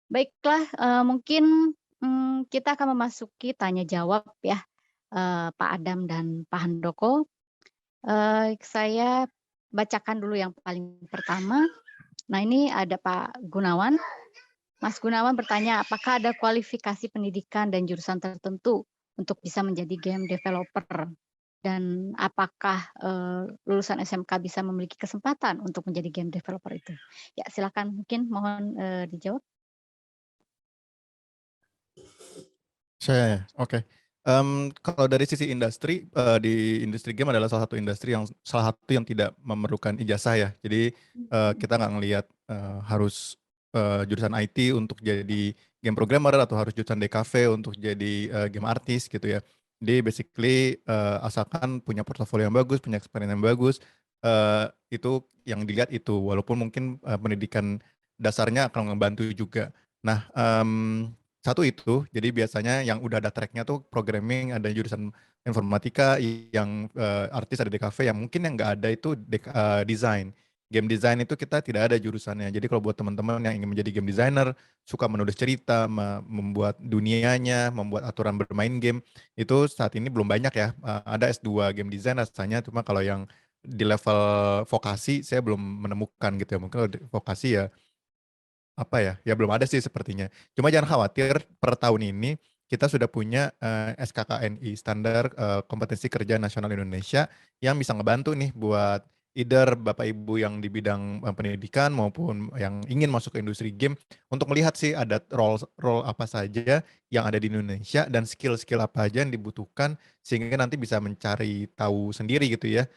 Baiklah, mungkin, kita akan memasuki tanya jawab ya, Pak Adam dan Pak Handoko. Saya bacakan dulu yang paling pertama. Nah, ini ada Pak Gunawan. Mas Gunawan bertanya, apakah ada kualifikasi pendidikan dan jurusan tertentu untuk bisa menjadi game developer? Dan apakah, lulusan SMK bisa memiliki kesempatan untuk menjadi game developer itu? Ya, silakan mungkin mohon, dijawab. Saya ya? Oke. Kalau dari sisi industri, di industri game adalah salah satu yang tidak memerlukan ijazah ya. Jadi, kita nggak ngelihat, harus, jurusan IT untuk jadi game programmer atau harus jurusan DKV untuk jadi, game artist gitu ya. Jadi basically, asalkan punya portofolio yang bagus, punya experience yang bagus, itu yang dilihat itu, walaupun mungkin, pendidikan dasarnya akan ngebantu juga. Nah, satu itu, jadi biasanya yang udah ada track-nya tuh programming, ada jurusan informatika, yang, artis ada DKV, yang mungkin yang nggak ada itu desain. Game design itu kita tidak ada jurusannya. Jadi kalau buat teman-teman yang ingin menjadi game designer, suka menulis cerita, membuat dunianya, membuat aturan bermain game, itu saat ini belum banyak ya, ada S2 game design rasanya, cuma kalau yang di level vokasi saya belum menemukan gitu ya. Mungkin kalau di vokasi ya apa ya, ya belum ada sih sepertinya. Cuma jangan khawatir, per tahun ini kita sudah punya, SKKNI, Standar, Kompetensi Kerja Nasional Indonesia, yang bisa ngebantu nih buat either Bapak Ibu yang di bidang, pendidikan maupun yang ingin masuk ke industri game, untuk melihat sih ada role role apa saja yang ada di Indonesia dan skill-skill apa aja yang dibutuhkan, sehingga nanti bisa mencari tahu sendiri gitu ya,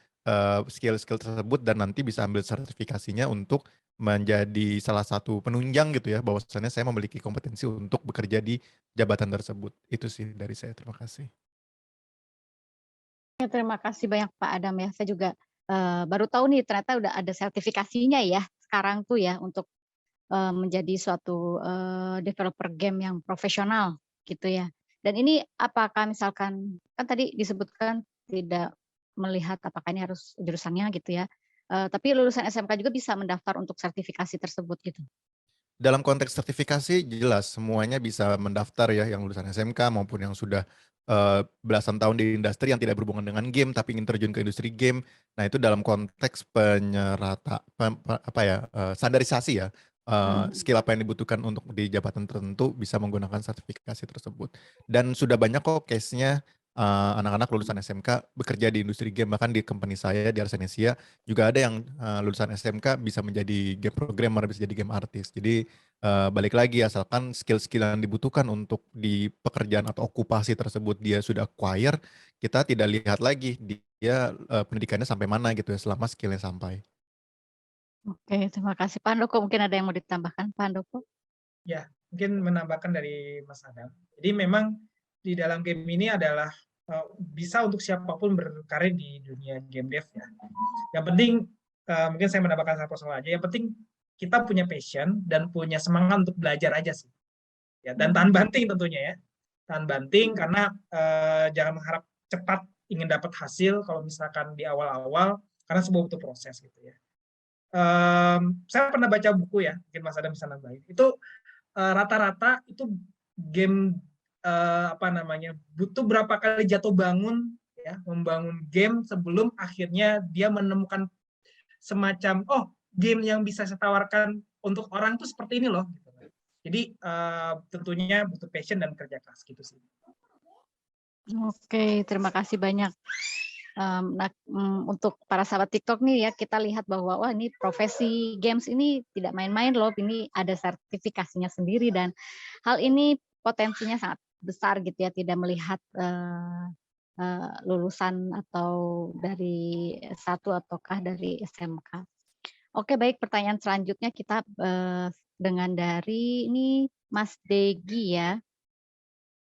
skill-skill tersebut dan nanti bisa ambil sertifikasinya untuk menjadi salah satu penunjang gitu ya, bahwasannya saya memiliki kompetensi untuk bekerja di jabatan tersebut. Itu sih dari saya, terima kasih. Ya, terima kasih banyak Pak Adam ya. Saya juga, baru tahu nih ternyata udah ada sertifikasinya ya sekarang tuh ya untuk, menjadi suatu, developer game yang profesional gitu ya. Dan ini apakah misalkan kan tadi disebutkan tidak melihat apakah ini harus jurusannya gitu ya, tapi lulusan SMK juga bisa mendaftar untuk sertifikasi tersebut gitu? Dalam konteks sertifikasi jelas semuanya bisa mendaftar ya, yang lulusan SMK maupun yang sudah, belasan tahun di industri yang tidak berhubungan dengan game, tapi ingin terjun ke industri game. Nah itu dalam konteks apa ya, standarisasi ya, Mhm. skill apa yang dibutuhkan untuk di jabatan tertentu bisa menggunakan sertifikasi tersebut. Dan sudah banyak kok case-nya, anak-anak lulusan SMK bekerja di industri game, bahkan di company saya di Arsenesia juga ada yang, lulusan SMK bisa menjadi game programmer, bisa jadi game artist. Jadi, balik lagi asalkan skill-skill yang dibutuhkan untuk di pekerjaan atau okupasi tersebut dia sudah acquire, kita tidak lihat lagi dia, pendidikannya sampai mana gitu ya, selama skill-nya sampai. Oke, terima kasih. Pak Handoko mungkin ada yang mau ditambahkan, Pak Handoko? Ya, mungkin menambahkan dari Mas Adam. Jadi memang di dalam game ini adalah bisa untuk siapapun berkarir di dunia game dev ya. Yang penting mungkin saya menambahkan satu soal aja. Yang penting kita punya passion dan punya semangat untuk belajar aja sih. Ya, dan tahan banting tentunya ya. Tahan banting karena jangan mengharap cepat ingin dapat hasil kalau misalkan di awal-awal karena sebuah butuh proses gitu ya. Saya pernah baca buku ya, mungkin Mas Adam bisa nambahin. Itu rata-rata itu game apa namanya butuh berapa kali jatuh bangun ya membangun game sebelum akhirnya dia menemukan semacam oh game yang bisa saya tawarkan untuk orang tuh seperti ini loh gitu. Jadi tentunya butuh passion dan kerja keras gitu sih. Oke, terima kasih banyak. Nah, untuk para sahabat TikTok nih ya, kita lihat bahwa, wah ini profesi games ini tidak main-main loh, ini ada sertifikasinya sendiri dan hal ini potensinya sangat besar gitu ya, tidak melihat, lulusan atau dari S1 ataukah dari SMK. Oke baik, pertanyaan selanjutnya kita, dengan dari ini Mas Degi ya.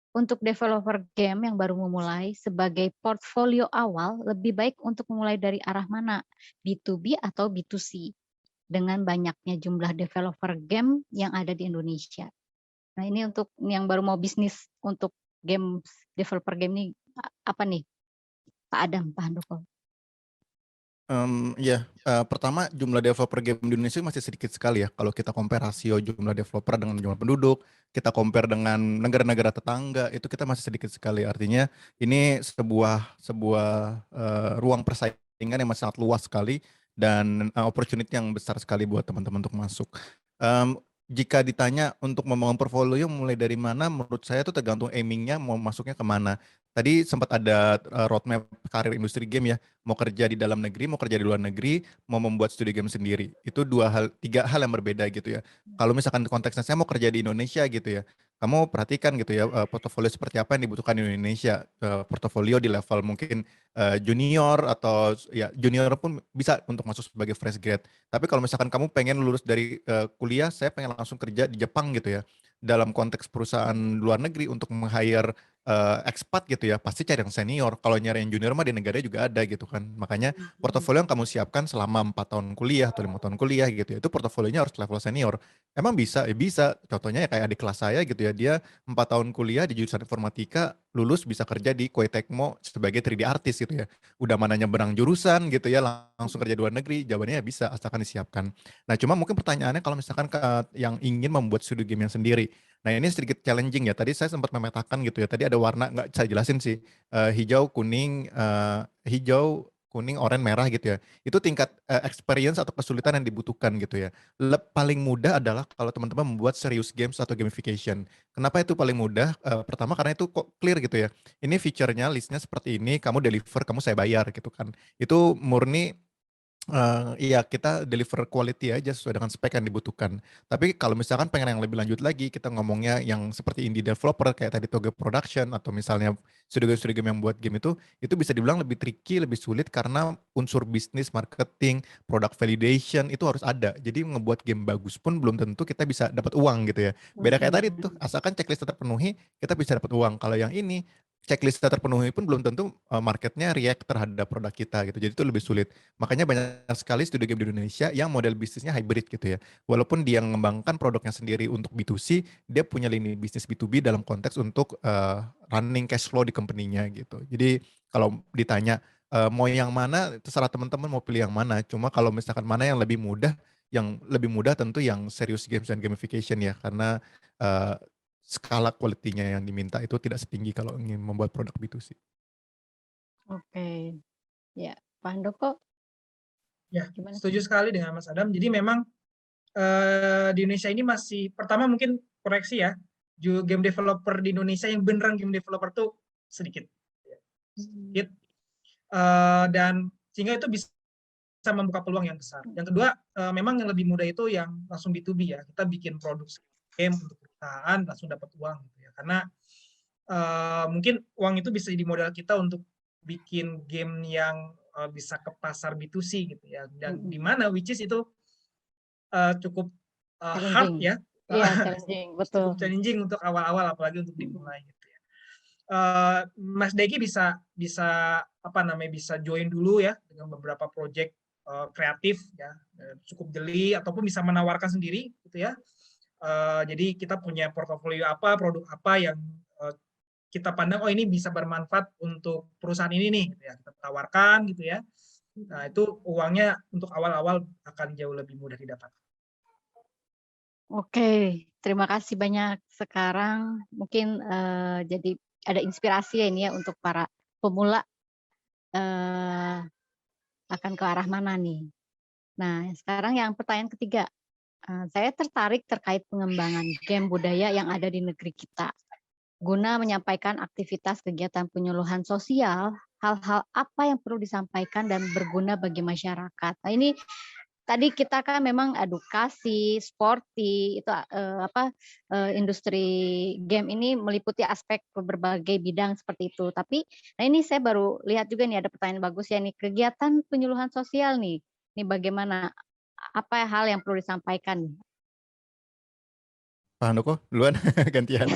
Untuk developer game yang baru memulai, sebagai portfolio awal, lebih baik untuk memulai dari arah mana? B2B atau B2C? Dengan banyaknya jumlah developer game yang ada di Indonesia. Nah, ini untuk yang baru mau bisnis untuk game developer game ini apa nih, Pak Adam, Pak Handoko? Pertama jumlah developer game di Indonesia masih sedikit sekali ya. Kalau kita compare rasio jumlah developer dengan jumlah penduduk, kita compare dengan negara-negara tetangga, itu kita masih sedikit sekali. Artinya ini sebuah ruang persaingan yang masih sangat luas sekali dan opportunity yang besar sekali buat teman-teman untuk masuk. Em, Jika ditanya untuk membangun portfolio mulai dari mana, menurut saya itu tergantung aimingnya mau masuknya kemana. Tadi sempat ada roadmap karir industri game ya, mau kerja di dalam negeri, mau kerja di luar negeri, mau membuat studi game sendiri. Itu tiga hal yang berbeda gitu ya. Kalau misalkan konteksnya saya mau kerja di Indonesia gitu ya, kamu perhatikan gitu ya portofolio seperti apa yang dibutuhkan di Indonesia. Portofolio di level mungkin junior atau ya junior pun bisa untuk masuk sebagai fresh grade. Tapi kalau misalkan kamu pengen lulus dari kuliah, saya pengen langsung kerja di Jepang gitu ya. Dalam konteks perusahaan luar negeri untuk meng-hire expat gitu ya, pasti cari yang senior. Kalau nyari yang junior mah di negara juga ada gitu kan. Makanya portofolio yang kamu siapkan selama 4 tahun kuliah atau 5 tahun kuliah gitu ya, itu portofolionya harus level senior. Emang bisa? Ya bisa. Contohnya ya kayak adik kelas saya gitu ya, dia 4 tahun kuliah di jurusan informatika, lulus bisa kerja di Koei Tecmo sebagai 3D artist gitu ya. Udah mana nyebrang jurusan gitu ya, langsung kerja di luar negeri, jawabannya ya bisa asalkan disiapkan. Nah cuma mungkin pertanyaannya kalau misalkan yang ingin membuat studio game yang sendiri, nah ini sedikit challenging ya. Tadi saya sempat memetakan gitu ya. Tadi ada warna nggak saya jelasin sih. Hijau, kuning, oranye, merah gitu ya. Itu tingkat experience atau kesulitan yang dibutuhkan gitu ya. Paling mudah adalah kalau teman-teman membuat serious games atau gamification. Kenapa itu paling mudah? Pertama karena itu kok clear gitu ya. Ini feature-nya, listnya seperti ini, kamu deliver, kamu saya bayar gitu kan. Itu murni iya kita deliver quality aja sesuai dengan spek yang dibutuhkan. Tapi kalau misalkan pengen yang lebih lanjut lagi, kita ngomongnya yang seperti indie developer kayak tadi Toge Production atau misalnya studio-studio game yang buat game itu bisa dibilang lebih tricky, lebih sulit karena unsur bisnis, marketing, product validation itu harus ada. Jadi ngebuat game bagus pun belum tentu kita bisa dapat uang gitu ya. Beda kayak tadi tuh, asalkan checklist terpenuhi, kita bisa dapat uang. Kalau yang ini checklist terpenuhi pun belum tentu marketnya react terhadap produk kita gitu. Jadi itu lebih sulit. Makanya banyak sekali studio game di Indonesia yang model bisnisnya hybrid gitu ya. Walaupun dia mengembangkan produknya sendiri untuk B2C, dia punya lini bisnis B2B dalam konteks untuk running cash flow di company-nya gitu. Jadi kalau ditanya mau yang mana, terserah teman-teman mau pilih yang mana. Cuma kalau misalkan mana yang lebih mudah tentu yang serious games dan gamification ya. Karena eh, skala quality-nya yang diminta itu tidak setinggi kalau ingin membuat produk B2C. Oke. Ya, Pak Handoko Ya, gimana? setuju sekali dengan Mas Adam. Jadi memang di Indonesia ini masih, pertama mungkin koreksi ya, game developer di Indonesia yang beneran game developer tuh sedikit. Sedikit. Dan sehingga itu bisa membuka peluang yang besar. Yang kedua, memang yang lebih mudah itu yang langsung B2B ya. Kita bikin produk game untuk perusahaan, langsung dapat uang gitu ya. Karena mungkin uang itu bisa jadi modal kita untuk bikin game yang bisa ke pasar B2C gitu ya. Dan di mana which is itu cukup hard Challenging. ya. Iya, challenging, betul. Cukup challenging untuk awal-awal apalagi untuk dimulai gitu ya. Mas Deki bisa bisa join dulu ya dengan beberapa project kreatif ya, cukup jeli ataupun bisa menawarkan sendiri gitu ya. Jadi kita punya portofolio apa, produk apa yang kita pandang oh ini bisa bermanfaat untuk perusahaan ini nih gitu ya. Kita tawarkan gitu ya. Nah, itu uangnya untuk awal-awal akan jauh lebih mudah didapat. Oke, terima kasih banyak. Sekarang mungkin jadi ada inspirasi ya ini ya untuk para pemula akan ke arah mana nih. Nah, sekarang yang pertanyaan ketiga. Saya tertarik terkait pengembangan game budaya yang ada di negeri kita. Guna menyampaikan aktivitas kegiatan penyuluhan sosial, hal-hal apa yang perlu disampaikan dan berguna bagi masyarakat. Nah, ini tadi kita kan memang edukasi, sporty, itu industri game ini meliputi aspek berbagai bidang seperti itu. Tapi, nah ini saya baru lihat juga nih ada pertanyaan bagus ya nih, kegiatan penyuluhan sosial nih. Ini bagaimana? Apa hal yang perlu disampaikan? Pak Handoko, duluan gantian.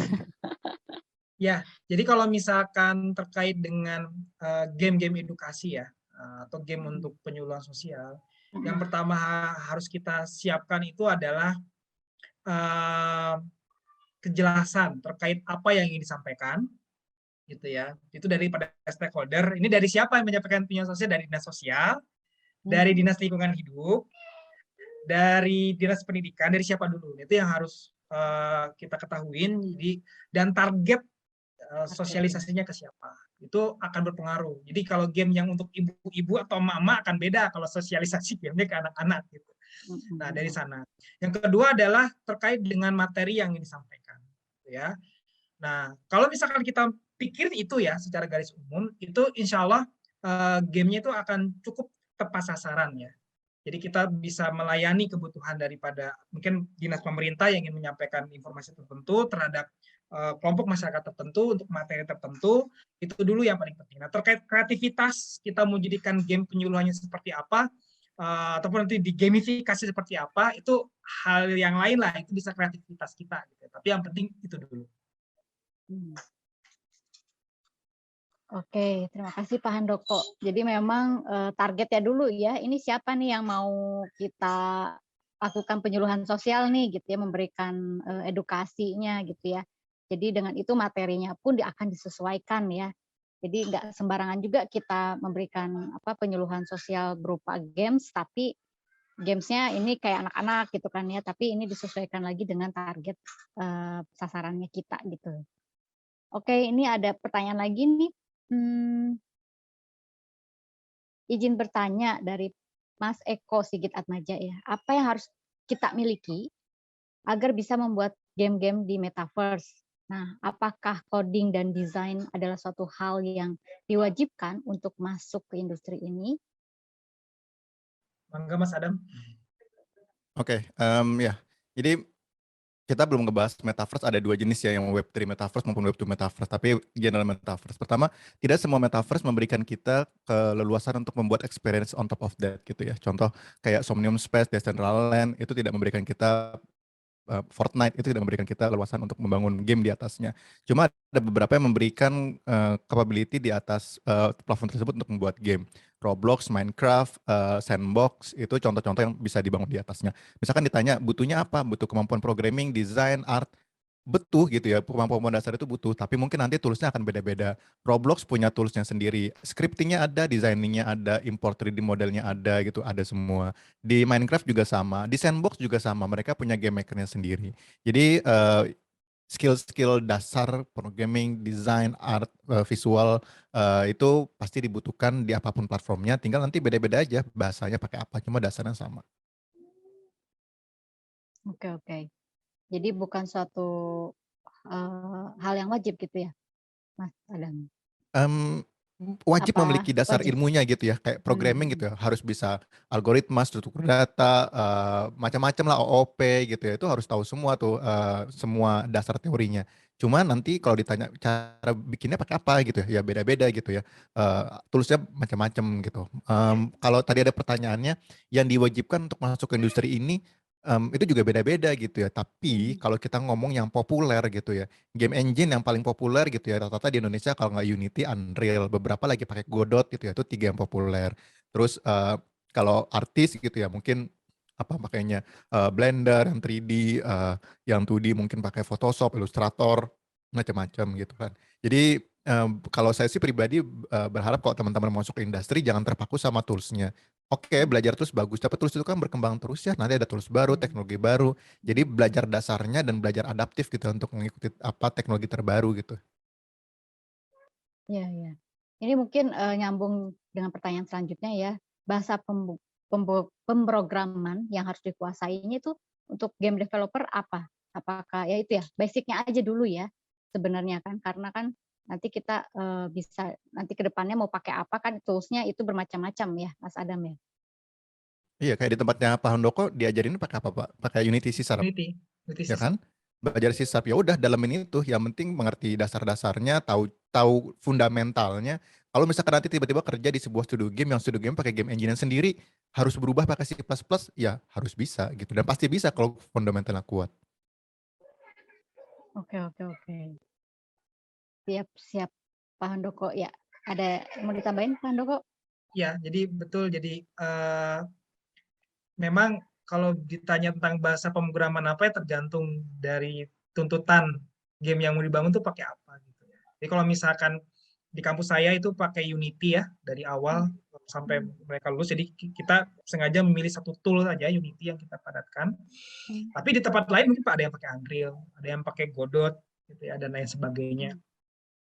Ya, jadi kalau misalkan terkait dengan game-game edukasi ya, atau game untuk penyuluhan sosial, yang pertama harus kita siapkan itu adalah kejelasan terkait apa yang ingin disampaikan, gitu ya. Itu daripada stakeholder. Ini dari siapa yang menyampaikan penyuluhan sosial? Dari dinas sosial, dari Dinas Lingkungan Hidup, dari Dinas Pendidikan, dari siapa dulu? Itu yang harus kita ketahuin. Jadi dan target sosialisasinya ke siapa, itu akan berpengaruh. Jadi kalau game yang untuk ibu-ibu atau mama akan beda kalau sosialisasi gamenya ke anak-anak gitu. Nah, dari sana. Yang kedua adalah terkait dengan materi yang disampaikan, ya. Nah, kalau misalkan kita pikir itu ya secara garis umum, itu insya Allah gamenya itu akan cukup tepat sasaran ya. Jadi kita bisa melayani kebutuhan daripada mungkin dinas pemerintah yang ingin menyampaikan informasi tertentu terhadap kelompok masyarakat tertentu untuk materi tertentu, itu dulu yang paling penting. Nah, terkait kreativitas, kita mau jadikan game penyuluhannya seperti apa, ataupun nanti di gamifikasi seperti apa, itu hal yang lain lah, itu bisa kreativitas kita. Gitu. Tapi yang penting itu dulu. Oke, terima kasih Pak Handoko. Jadi memang targetnya dulu ya, ini siapa nih yang mau kita lakukan penyuluhan sosial nih gitu ya, memberikan edukasinya gitu ya. Jadi dengan itu materinya pun akan disesuaikan ya. Jadi nggak sembarangan juga kita memberikan penyuluhan sosial berupa games, tapi gamesnya ini kayak anak-anak gitu kan ya, tapi ini disesuaikan lagi dengan target sasarannya kita gitu. Oke, ini ada pertanyaan lagi nih. Izin bertanya dari Mas Eko Sigit Atmaja ya, apa yang harus kita miliki agar bisa membuat game-game di metaverse? Nah, apakah coding dan desain adalah suatu hal yang diwajibkan untuk masuk ke industri ini? Mangga Mas Adam. Oke, ya. Jadi kita belum ngebahas metaverse, ada dua jenis ya, yang Web3 metaverse maupun Web2 metaverse, tapi general metaverse. Pertama, tidak semua metaverse memberikan kita keleluasan untuk membuat experience on top of that gitu ya. Contoh kayak Somnium Space, Decentraland, itu tidak memberikan kita Fortnite, itu tidak memberikan kita leluasan untuk membangun game di atasnya. Cuma ada beberapa yang memberikan capability di atas platform tersebut untuk membuat game. Roblox, Minecraft, Sandbox, itu contoh-contoh yang bisa dibangun di atasnya. Misalkan ditanya butuhnya apa? Butuh kemampuan programming, design, art, butuh gitu ya, kemampuan dasar itu butuh, tapi mungkin nanti toolsnya akan beda-beda. Roblox punya toolsnya sendiri, scriptingnya ada, desainingnya ada, import 3D modelnya ada gitu, ada semua. Di Minecraft juga sama, di Sandbox juga sama, mereka punya game makernya sendiri. Jadi skill-skill dasar programming, design, art, visual itu pasti dibutuhkan di apapun platformnya, tinggal nanti beda-beda aja bahasanya pakai apa, cuma dasarnya sama. Oke. Jadi bukan suatu hal yang wajib gitu ya, Mas Adam? Wajib Apa memiliki dasar wajib? ilmunya gitu ya, kayak programming gitu ya, harus bisa algoritma, struktur data, macam-macam lah, OOP gitu ya, itu harus tahu semua tuh, semua dasar teorinya. Cuma nanti kalau ditanya cara bikinnya pakai apa gitu ya beda-beda gitu ya, toolsnya macam-macam gitu. Kalau tadi ada pertanyaannya, yang diwajibkan untuk masuk ke industri ini, itu juga beda-beda gitu ya, tapi kalau kita ngomong yang populer gitu ya, game engine yang paling populer gitu ya, rata-rata di Indonesia kalau nggak Unity, Unreal, beberapa lagi pakai Godot gitu ya, itu 3 yang populer. Terus kalau artis gitu ya, mungkin apa pakainya Blender yang 3D, yang 2D mungkin pakai Photoshop, Illustrator, macam-macam gitu kan. Jadi kalau saya sih pribadi berharap kalau teman-teman masuk ke industri jangan terpaku sama toolsnya. Oke, belajar terus bagus, tapi tools itu kan berkembang terus ya, nanti ada tools baru, teknologi baru. Jadi belajar dasarnya dan belajar adaptif gitu untuk mengikuti apa teknologi terbaru gitu. Iya. Ini mungkin nyambung dengan pertanyaan selanjutnya ya. Bahasa pemrograman yang harus dikuasainya itu untuk game developer apa? Apakah ya itu ya, basic-nya aja dulu ya sebenarnya kan, karena kan nanti kita bisa nanti ke depannya mau pakai apa kan tools-nya itu bermacam-macam ya, Mas Adam ya. Iya, kayak di tempatnya Pak Handoko diajarin pakai apa Pak? Pakai Unity C Sharp, Unity ya System. kan? Belajar C Sharp ya udah dalamin itu, yang penting mengerti dasar-dasarnya, tahu fundamentalnya. Kalau misalkan nanti tiba-tiba kerja di sebuah studio game yang studio game pakai game engine sendiri, harus berubah pakai C++, ya harus bisa gitu. Dan pasti bisa kalau fundamentalnya kuat. Oke. Siap Pak Handoko ya. Ada mau ditambahin Pak Handoko? Ya, jadi betul. Jadi memang kalau ditanya tentang bahasa pemrograman apa ya tergantung dari tuntutan game yang mau dibangun tuh pakai apa gitu ya. Jadi kalau misalkan di kampus saya itu pakai Unity ya dari awal sampai mereka lulus. Jadi kita sengaja memilih satu tool saja, Unity, yang kita padatkan. Tapi di tempat lain mungkin ada yang pakai Unreal, ada yang pakai Godot, gitu ya, dan lain sebagainya.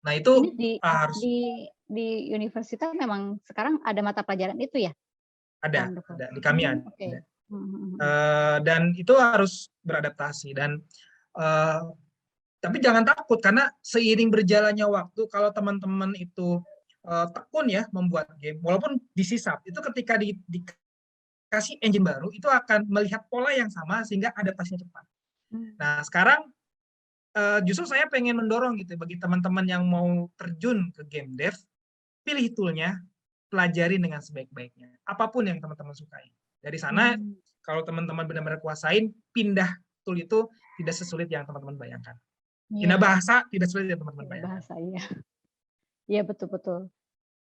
Nah itu Ini harus di universitas memang sekarang ada mata pelajaran itu ya, Pak ada Handoko? di kami ada. Oke. Dan itu harus beradaptasi dan tapi jangan takut karena seiring berjalannya waktu, kalau teman-teman itu tekun ya membuat game, walaupun disisap, itu ketika dikasih engine baru itu akan melihat pola yang sama sehingga adaptasinya cepat. Nah sekarang justru saya pengen mendorong gitu bagi teman-teman yang mau terjun ke game dev, pilih toolnya, pelajari dengan sebaik-baiknya, apapun yang teman-teman sukai. Dari sana kalau teman-teman benar-benar kuasain, pindah tool itu tidak sesulit yang teman-teman bayangkan. Pindah bahasa tidak sulit yang teman-teman bayangkan. Bahasa, iya. Iya, betul-betul.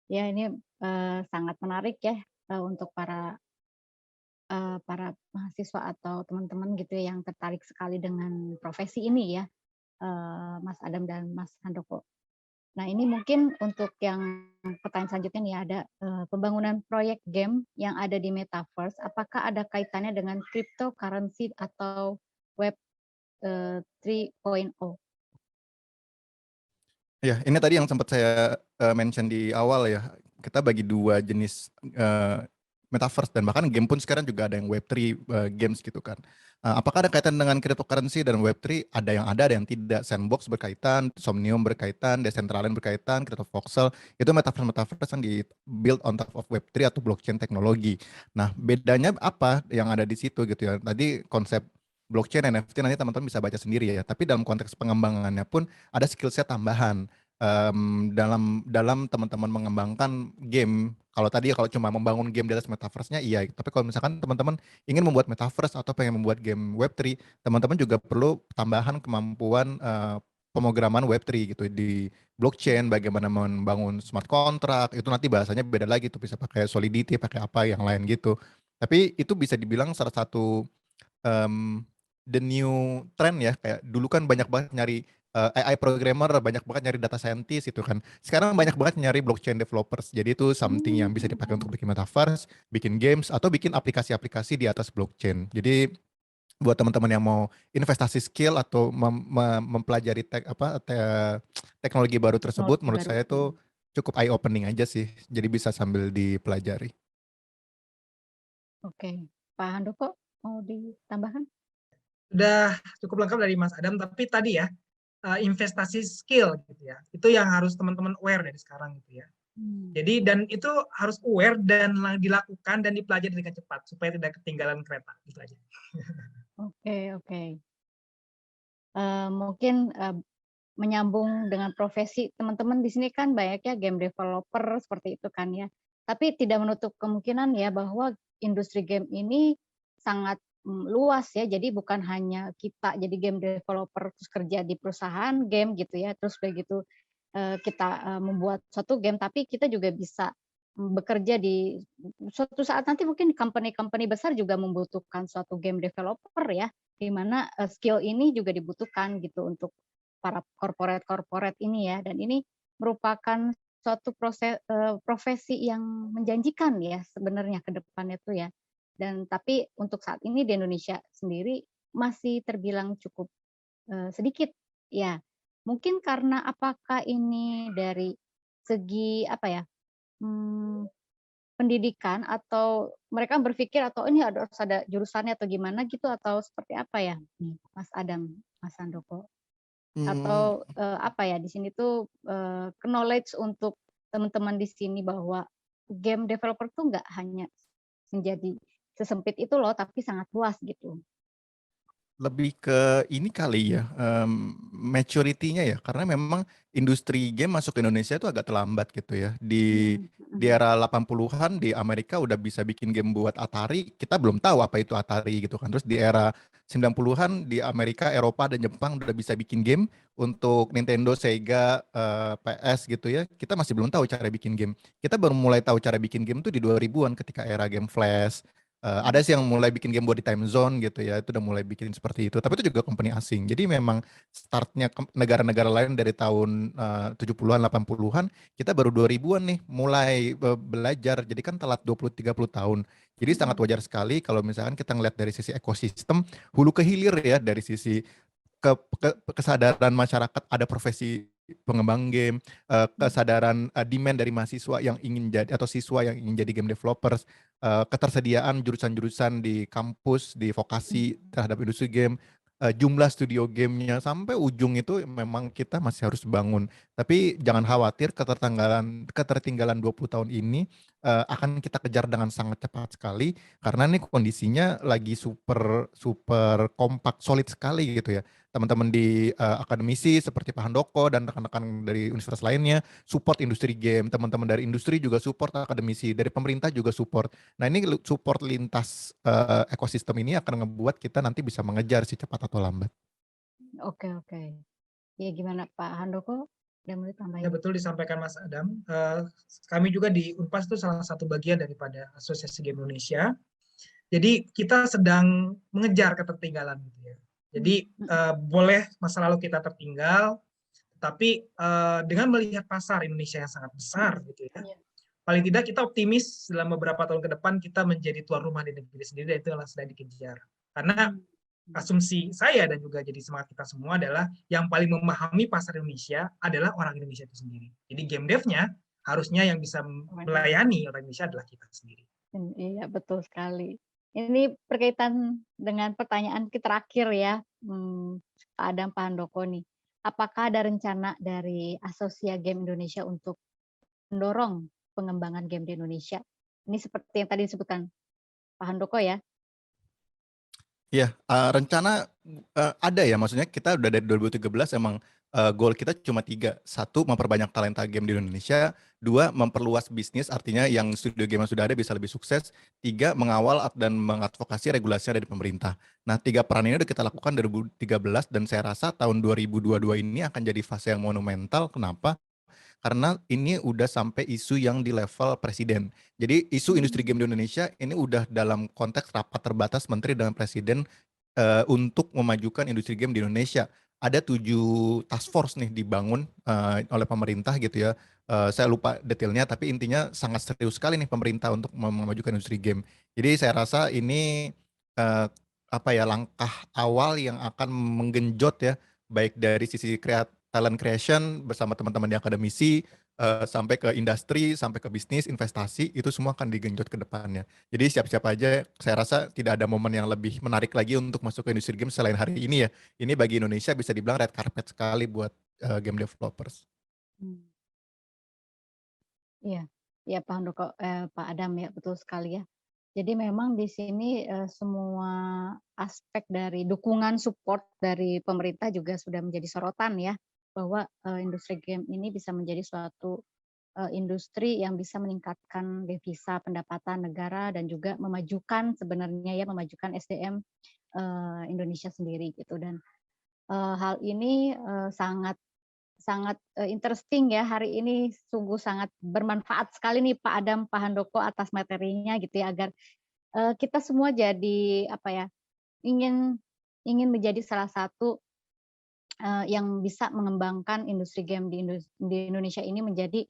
Ya, ini sangat menarik ya untuk para mahasiswa atau teman-teman gitu ya yang tertarik sekali dengan profesi ini ya, Mas Adam dan Mas Handoko. Nah, ini mungkin untuk yang pertanyaan selanjutnya nih, ada pembangunan proyek game yang ada di Metaverse, apakah ada kaitannya dengan cryptocurrency atau Web 3.0? Ya, ini tadi yang sempat saya mention di awal ya. Kita bagi dua jenis metaverse, dan bahkan game pun sekarang juga ada yang Web3 games gitu kan. Apakah ada kaitan dengan cryptocurrency dan Web3? Ada yang tidak. Sandbox berkaitan, Somnium berkaitan, Decentraland berkaitan, CryptoVoxel, itu metaverse yang di build on top of Web3 atau blockchain teknologi. Nah, bedanya apa yang ada di situ gitu ya. Tadi konsep blockchain NFT nanti teman-teman bisa baca sendiri ya. Tapi dalam konteks pengembangannya pun ada skill set tambahan dalam teman-teman mengembangkan game. Kalau cuma membangun game di atas metaverse-nya, iya. Tapi kalau misalkan teman-teman ingin membuat metaverse atau pengen membuat game Web3, teman-teman juga perlu tambahan kemampuan pemrograman Web3 gitu di blockchain, bagaimana membangun smart contract, itu nanti bahasanya beda lagi tuh, bisa pakai Solidity, pakai apa yang lain gitu. Tapi itu bisa dibilang salah satu the new trend ya. Kayak dulu kan banyak banget nyari AI programmer, banyak banget nyari data scientist itu kan. Sekarang banyak banget nyari blockchain developers. Jadi itu something yang bisa dipakai untuk bikin metaverse, bikin games, atau bikin aplikasi-aplikasi di atas blockchain. Jadi buat teman-teman yang mau investasi skill atau mempelajari teknologi baru tersebut, menurut saya itu cukup eye opening aja sih. Jadi bisa sambil dipelajari. Oke, Pak Handoko mau ditambahkan? Udah cukup lengkap dari Mas Adam, tapi tadi ya investasi skill gitu ya, itu yang harus teman-teman aware dari sekarang gitu ya. Jadi dan itu harus aware dan dilakukan dan dipelajari dengan cepat supaya tidak ketinggalan kereta gitu aja. Oke. Mungkin menyambung dengan profesi teman-teman di sini kan banyaknya game developer seperti itu kan ya. Tapi tidak menutup kemungkinan ya bahwa industri game ini sangat luas ya. Jadi bukan hanya kita jadi game developer terus kerja di perusahaan game gitu ya. Terus udah gitu kita membuat suatu game, tapi kita juga bisa bekerja di suatu saat nanti mungkin company-company besar juga membutuhkan suatu game developer ya, di mana skill ini juga dibutuhkan gitu untuk para corporate ini ya, dan ini merupakan suatu profesi yang menjanjikan ya sebenarnya ke depannya tuh ya. Dan tapi untuk saat ini di Indonesia sendiri masih terbilang cukup sedikit ya. Mungkin karena apakah ini dari segi apa ya, pendidikan atau mereka berpikir atau ini harus ada jurusannya atau gimana gitu, atau seperti apa ya nih Mas Adam, Mas Handoko? Atau apa ya di sini tuh knowledge untuk teman-teman di sini bahwa game developer tuh nggak hanya menjadi sesempit itu loh, tapi sangat luas gitu. Lebih ke ini kali ya, maturity-nya ya, karena memang industri game masuk ke Indonesia itu agak terlambat gitu ya. Di era 80-an di Amerika udah bisa bikin game buat Atari, kita belum tahu apa itu Atari gitu kan. Terus di era 90-an di Amerika, Eropa, dan Jepang udah bisa bikin game untuk Nintendo, Sega, PS gitu ya. Kita masih belum tahu cara bikin game. Kita baru mulai tahu cara bikin game tuh di 2000-an ketika era game Flash, Ada sih yang mulai bikin game buat di time zone gitu ya, itu udah mulai bikin seperti itu. Tapi itu juga company asing. Jadi memang startnya negara-negara lain dari tahun 70-an, 80-an, kita baru 2000-an nih mulai belajar. Jadi kan telat 20-30 tahun. Jadi sangat wajar sekali kalau misalkan kita ngeliat dari sisi ekosistem, hulu ke hilir ya, dari sisi kesadaran masyarakat ada profesi pengembang game, kesadaran demand dari mahasiswa yang ingin jadi atau siswa yang ingin jadi game developers, ketersediaan jurusan-jurusan di kampus, di vokasi terhadap industri game, jumlah studio gamenya sampai ujung itu memang kita masih harus bangun. Tapi jangan khawatir ketertinggalan 20 tahun ini akan kita kejar dengan sangat cepat sekali karena ini kondisinya lagi super super kompak solid sekali gitu ya. Teman-teman di akademisi seperti Pak Handoko dan rekan-rekan dari universitas lainnya support industri game, teman-teman dari industri juga support akademisi, dari pemerintah juga support. Nah ini support lintas ekosistem ini akan ngebuat kita nanti bisa mengejar si cepat atau lambat. Oke, oke. Ya gimana Pak Handoko? Udah mau Ya ditambahin? betul disampaikan Mas Adam. Kami juga di Unpas itu salah satu bagian daripada Asosiasi Game Indonesia. Jadi kita sedang mengejar ketertinggalan gitu ya. Jadi boleh masa lalu kita tertinggal, tapi dengan melihat pasar Indonesia yang sangat besar gitu ya. Paling tidak kita optimis dalam beberapa tahun ke depan kita menjadi tuan rumah di negeri sendiri, dan itu yang sedang dikejar. Karena asumsi saya dan juga jadi semangat kita semua adalah yang paling memahami pasar Indonesia adalah orang Indonesia itu sendiri. Jadi game dev-nya harusnya yang bisa melayani orang Indonesia adalah kita sendiri. Iya, betul sekali. Ini berkaitan dengan pertanyaan terakhir ya, Pak Adam, Pak Handoko nih. Apakah ada rencana dari Asosia Game Indonesia untuk mendorong pengembangan game di Indonesia? Ini seperti yang tadi disebutkan Pak Handoko ya. Iya, rencana ada ya, maksudnya kita udah dari 2013 emang goal kita cuma 3. 1, memperbanyak talenta game di Indonesia. 2, memperluas bisnis, artinya yang studio game yang sudah ada bisa lebih sukses. 3, mengawal dan mengadvokasi regulasi dari pemerintah. Nah, 3 peran ini udah kita lakukan dari 2013 dan saya rasa tahun 2022 ini akan jadi fase yang monumental. Kenapa? Karena ini udah sampai isu yang di level presiden. Jadi isu industri game di Indonesia ini udah dalam konteks rapat terbatas menteri dengan presiden untuk memajukan industri game di Indonesia. Ada 7 task force nih dibangun oleh pemerintah gitu ya. Saya lupa detailnya, tapi intinya sangat serius sekali nih pemerintah untuk memajukan industri game. Jadi saya rasa ini apa ya, langkah awal yang akan menggenjot ya, baik dari sisi talent creation bersama teman-teman di akademisi, sampai ke industri, sampai ke bisnis, investasi, itu semua akan digenjot ke depannya. Jadi siap-siap aja, saya rasa tidak ada momen yang lebih menarik lagi untuk masuk ke industri game selain hari ini ya. Ini bagi Indonesia bisa dibilang red carpet sekali buat game developers. Iya, iya Pak Handoko, Pak Adam ya, betul sekali ya. Jadi memang di sini semua aspek dari dukungan support dari pemerintah juga sudah menjadi sorotan ya, bahwa industri game ini bisa menjadi suatu industri yang bisa meningkatkan devisa pendapatan negara dan juga memajukan sebenarnya ya, memajukan SDM Indonesia sendiri gitu. Dan hal ini sangat interesting ya, hari ini sungguh sangat bermanfaat sekali nih Pak Adam, Pak Handoko atas materinya gitu ya, agar kita semua jadi apa ya, ingin menjadi salah satu yang bisa mengembangkan industri game di Indonesia ini menjadi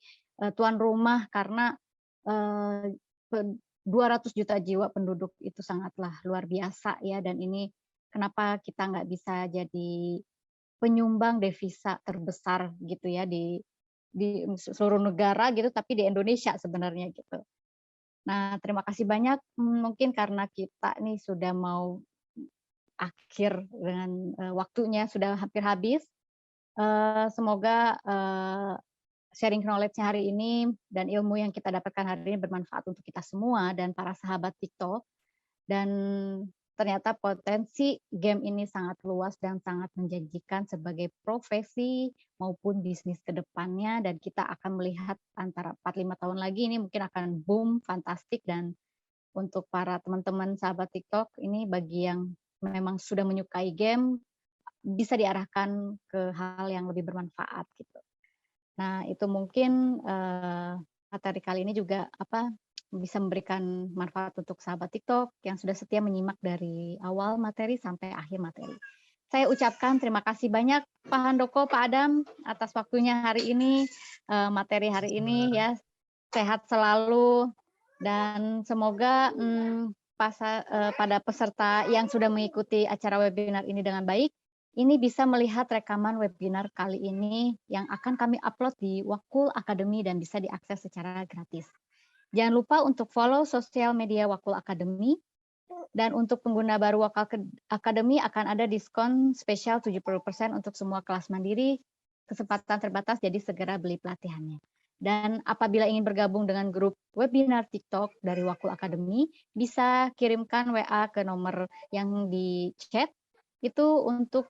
tuan rumah, karena eee, 200 juta jiwa penduduk itu sangatlah luar biasa ya, dan ini kenapa kita nggak bisa jadi penyumbang devisa terbesar gitu ya di seluruh negara gitu, tapi di Indonesia sebenarnya gitu. Nah, terima kasih banyak, mungkin karena kita nih sudah mau akhir dengan waktunya sudah hampir habis. Semoga sharing knowledge-nya hari ini dan ilmu yang kita dapatkan hari ini bermanfaat untuk kita semua dan para sahabat TikTok. Dan ternyata potensi game ini sangat luas dan sangat menjanjikan sebagai profesi maupun bisnis ke depannya, dan kita akan melihat antara 4-5 tahun lagi ini mungkin akan boom, fantastik. Dan untuk para teman-teman sahabat TikTok ini, bagi yang memang sudah menyukai game, bisa diarahkan ke hal yang lebih bermanfaat gitu. Nah, itu mungkin materi kali ini juga bisa memberikan manfaat untuk sahabat TikTok yang sudah setia menyimak dari awal materi sampai akhir materi. Saya ucapkan terima kasih banyak Pak Handoko, Pak Adam atas waktunya hari ini, materi hari ini ya. Sehat selalu dan semoga pada peserta yang sudah mengikuti acara webinar ini dengan baik, ini bisa melihat rekaman webinar kali ini yang akan kami upload di Wakul Academy dan bisa diakses secara gratis. Jangan lupa untuk follow sosial media Wakul Academy. Dan untuk pengguna baru Wakul Academy akan ada diskon spesial 70% untuk semua kelas mandiri. Kesempatan terbatas, jadi segera beli pelatihannya. Dan apabila ingin bergabung dengan grup webinar TikTok dari Wakul Academy, bisa kirimkan WA ke nomor yang di chat, itu untuk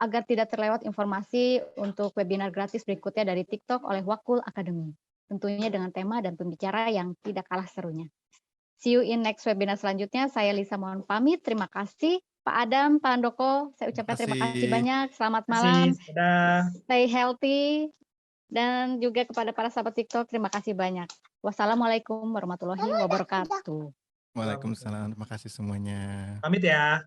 agar tidak terlewat informasi untuk webinar gratis berikutnya dari TikTok oleh Wakul Academy. Tentunya dengan tema dan pembicara yang tidak kalah serunya. See you in next webinar selanjutnya. Saya Lisa mohon pamit. Terima kasih Pak Adam, Pak Handoko. Saya ucapkan terima kasih banyak. Selamat malam. Stay healthy. Dan juga kepada para sahabat TikTok, terima kasih banyak. Wassalamualaikum warahmatullahi wabarakatuh. Waalaikumsalam. Terima kasih semuanya. Pamit ya.